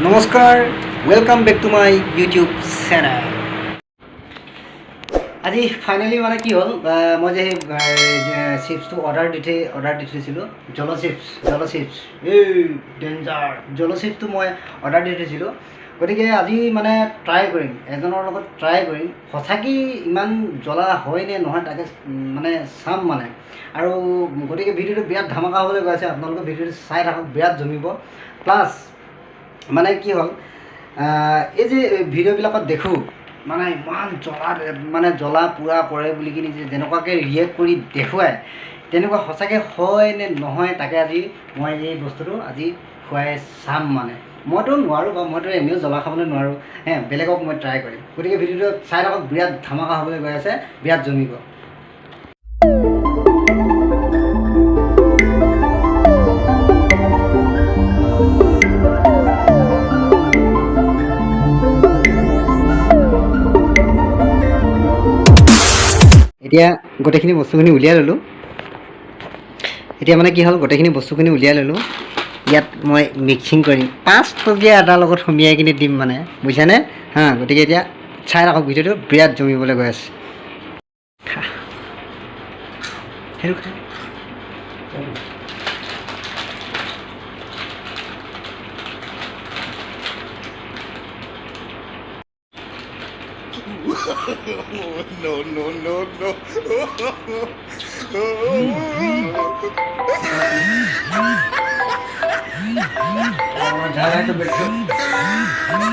নমস্কাৰ welcome back to my YouTube channel. আজি finally মানে কি হ'ল, মই যে চিপছটো অৰ্ডাৰ দি থৈছিলোঁ, জল'চিপছ এই ডেঞ্জাৰ জল'চিপছটো মই অৰ্ডাৰ দি থৈছিলোঁ। গতিকে আজি মানে ট্ৰাই কৰিম, এজনৰ লগত ট্ৰাই কৰিম সঁচাকৈ ইমান জ্বলা হয় নে নহয় তাকে মানে চাম মানে। আৰু গতিকে ভিডিঅ'টো বিৰাট ধামাকা হ'বলৈ গৈ আছে, আপোনালোকে ভিডিঅ'টো চাই থাকক, বিৰাট জমিব। প্লাছ মানে কি হ'ল, এই যে ভিডিঅ'বিলাকত দেখোঁ মানে ইমান জ্বলা পূৰা কৰে বুলি কিনি যেনেকুৱাকৈ ৰিয়েক্ট কৰি দেখুৱায়, তেনেকুৱা সঁচাকৈ হয় নে নহয় তাকে আজি মই এই বস্তুটো আজি খুৱাই চাম মানে। মইতো নোৱাৰোঁ বাৰু, মইতো এনেও জ্বলা খাবলৈ নোৱাৰোঁ, বেলেগক মই ট্ৰাই কৰিম। গতিকে ভিডিঅ'টো চাই থাকক, বিৰাট ধামাকা হ'বলৈ গৈ আছে, বিৰাট জমিব। এতিয়া গোটেইখিনি বস্তুখিনি উলিয়াই ল'লোঁ। এতিয়া মানে কি হ'ল, গোটেইখিনি বস্তুখিনি উলিয়াই ল'লোঁ। ইয়াত মই মিক্সিং কৰিম, 5 টকীয়া এটাৰ লগত সুমিয়াই কিনি দিম মানে, বুজিছানে? গতিকে এতিয়া চাই ৰাখক, ভিডিঅ'টো বিৰাট জমিবলৈ গৈ আছে। সেইটো No.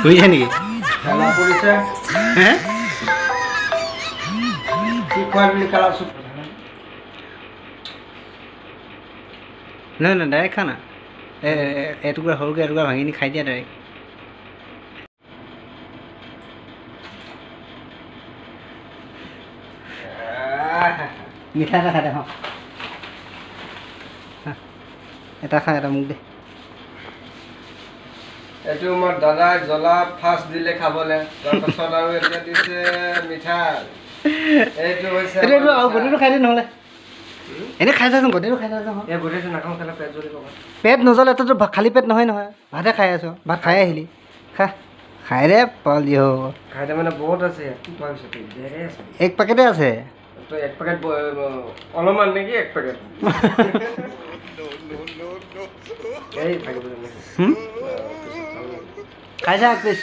বুজিছে নেকি? নহয় ডাইৰেক্ট খা না, এটুকুৰা সৰুকৈ এটুকুৰা ভাঙি নি খাই দিয়া ডাইৰেক্ট। মিঠা এটা খাই দে, এটা খা, এটা মোক দে। এইটো মোৰ দাদাই জ্বলা ফাৰ্ষ্ট দিলে খাবলৈ, তাৰপাছত আৰু এতিয়া দিছে মিঠা। এইটো হৈছে গোটেইটো খাই দে, নহ'লে এনেই খাই যাচোন, গোটেইটো খাই যাচোন। এই গোটেইটো নাখাওঁ, খালে পেট জ্বলিব। পেট নজ্বলে, এটাতো খালী পেট নহয়, ভাতে খাই আছ, ভাত খাই আহিলি, খাই দে পালি হ'ব। খাই দে মানে বহুত আছে, এক পেকেটে আছে। এক পেকেট অলপমান নেকি, এক পেকেট খাই যা এক পিছ।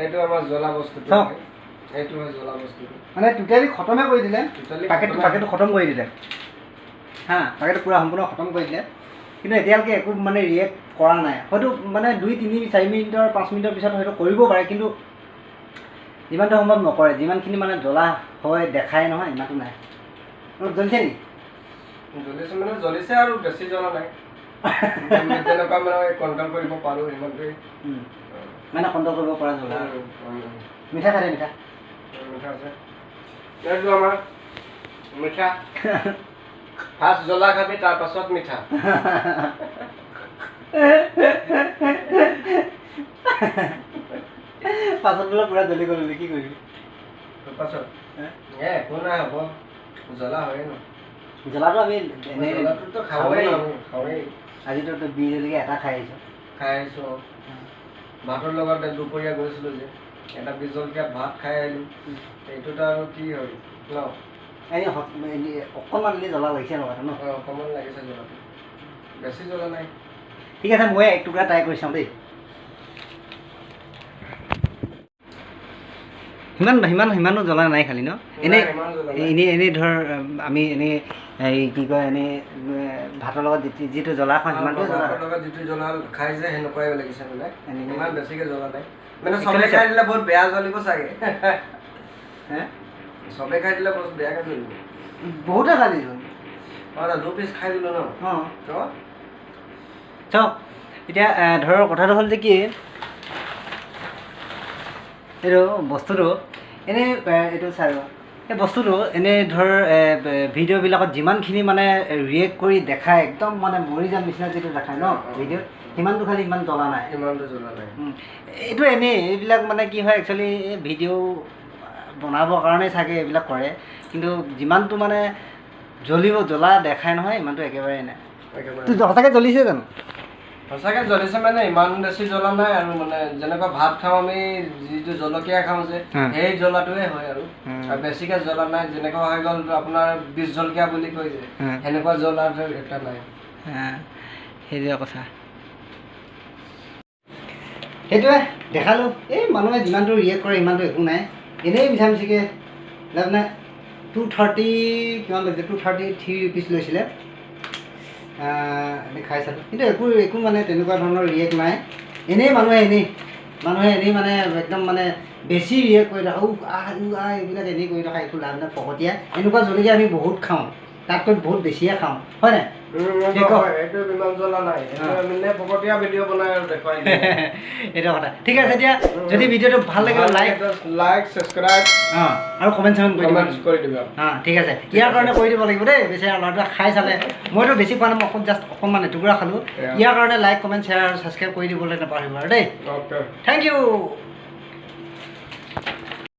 এইটো আমাৰ জ্বলা বস্তুটো, এইটো হয় জ্বলা বস্তুটো মানে টোটেলি খতমে কৰি দিলে, পেকেটটো খতম কৰি দিলে, পেকেটটো পূৰা সম্পূৰ্ণ খতম কৰি দিলে। কিন্তু এতিয়ালৈকে একো মানে ৰিয়েক্ট কৰা নাই। হয়তো মানে 2-3-4 মিনিটৰ 5 মিনিটৰ পিছত হয়তো কৰিব পাৰে, কিন্তু যিমানটো সম্ভৱ নকৰে। যিমানখিনি মানে জ্বলা হয় দেখায় নহয়, ইমানটো নাই। অলপ জ্বলিছে নেকি? জ্বলিছে মানে জ্বলিছে, আৰু বেছি জ্বলা নাই। তেনেকুৱা মানে কণ্ট্ৰল কৰিব পাৰোঁ, সিমানটোৱে মানে কণ্ট্ৰল কৰিব পৰা জ্বলা। মিঠা খাই দে, মিঠা আছে। এইটো আমাৰ মিঠা। ফাৰ্ষ্ট জ্বলা খাবি, তাৰপাছত মিঠা। পাছত বোলে পূৰা জ্বলি গ'ল, কি কৰিবি পাছত? একো নাই, হ'ব, জ্বলা হয়ে ন। জ্বলাটো আমি জ্বলাটোতো খাওঁৱেই। আজিতো 20 জলকীয়া এটা খাই আহিছোঁ। ভাতৰ লগত দুপৰীয়া গৈছিলোঁ যে, এটা 20 জলকীয়া ভাত খাই আহিলোঁ। এইটোতো আৰু কি হয় ন, অকণমান জ্বলা লাগিছে লগাটো ন? অকণমান লাগিছে জ্বলাটো, বেছি জ্বলা নাই। ঠিক আছে, মই এক টুকুৰা ট্ৰাই কৰি চাওঁ দেই। সিমানো জ্বলা নাই খালি ন? এনেই ধৰ আমি এনেই এই কি কয়, এনেই ভাতৰ লগত যিটো জ্বলা খাওঁ সিমানটো ভাতৰ লগত যিটো জ্বলা খাই যে সেনেকুৱাই লাগিছে, মানে ইমান বেছিকৈ জ্বলা নাই। মানে চবে খাই দিলে বহুত বেয়া জ্বলিব চাগে। চবে খাই দিলে বহুত বেয়াকৈ জ্বলিব। বহুতে খালি 2 পিচ খাই দিলোঁ ন। চাওক, এতিয়া ধৰ কথাটো হ'ল যে কি, এইটো বস্তুটো এনেই এইটো চাই এই বস্তুটো এনেই ধৰ ভিডিঅ'বিলাকত যিমানখিনি মানে ৰিয়েক্ট কৰি দেখায়, একদম মানে মৰি যাম নিচিনা যিটো দেখায় ন ভিডিঅ'ত, সিমানটো খালি ইমান জ্বলা নাই। ইমানটো জ্বলা নাই। এইটো এনেই এইবিলাক মানে কি হয়, একচুৱেলি ভিডিঅ' বনাবৰ কাৰণে চাগে এইবিলাক কৰে কিন্তু যিমানটো মানে জ্বলা দেখাই নহয় ইমানটো একেবাৰে নাই তোৰ সঁচাকৈ জ্বলিছে জানো সঁচাকৈ জ্বলিছে মানে ইমান বেছি জ্বলা নাই আৰু মানে যেনেকুৱা ভাত খাওঁ আমি যিটো জলকীয়া খাওঁ যে সেই জ্বলাটোৱে হয় আৰু বেছিকৈ জ্বলা নাই যেনেকুৱা হৈ গ'ল আপোনাৰ বিষ জলকীয়া বুলি কয় যে সেনেকুৱা জ্বলাটো এটা নাই সেইটোৱে কথা সেইটোৱে দেখালোঁ এই মানুহে যিমানটো ৰিয়েক্ট কৰে ইমানটো একো নাই এনেই মিছা মিছিকৈ লাভ নাই 230 কিমান লৈছিলে 233 ৰুপিজ লৈছিলে এনেই খাই চালোঁ কিন্তু একো মানে তেনেকুৱা ধৰণৰ ৰিয়েক্ট নাই এনেই মানুহে এনেই মানে একদম মানে বেছি ৰিয়েক্ট কৰি থকা এইবিলাক এনেই কৰি থকা একো লাভ নাই ফকতীয়া এনেকুৱা জলকীয়া আমি বহুত খাওঁ তাতকৈ বহুত বেছিয়ে খাওঁ হয় নাই এইটো ইমান জ্বলা নাই মানে ফকতীয়া ভিডিঅ' বনাই আৰু দেখুৱাই এইটো কথা ঠিক আছে এতিয়া যদি ভিডিঅ'টো ভাল লাগে লাইক ছাবস্ক্ৰাইব আৰু কমেণ্ট কৰি দিব ঠিক আছে ইয়াৰ কাৰণে কৰি দিব লাগিব দেই বেচেৰা ল'ৰাটোৱে খাই চালে মইতো বেছি খোৱা নাই মই জাষ্ট অকণমান এটুকুৰা খালোঁ ইয়াৰ কাৰণে লাইক কমেণ্ট শ্বেয়াৰ আৰু ছাবস্ক্ৰাইব কৰি দিবলৈ নাপাহৰিব আৰু দেই থেংক ইউ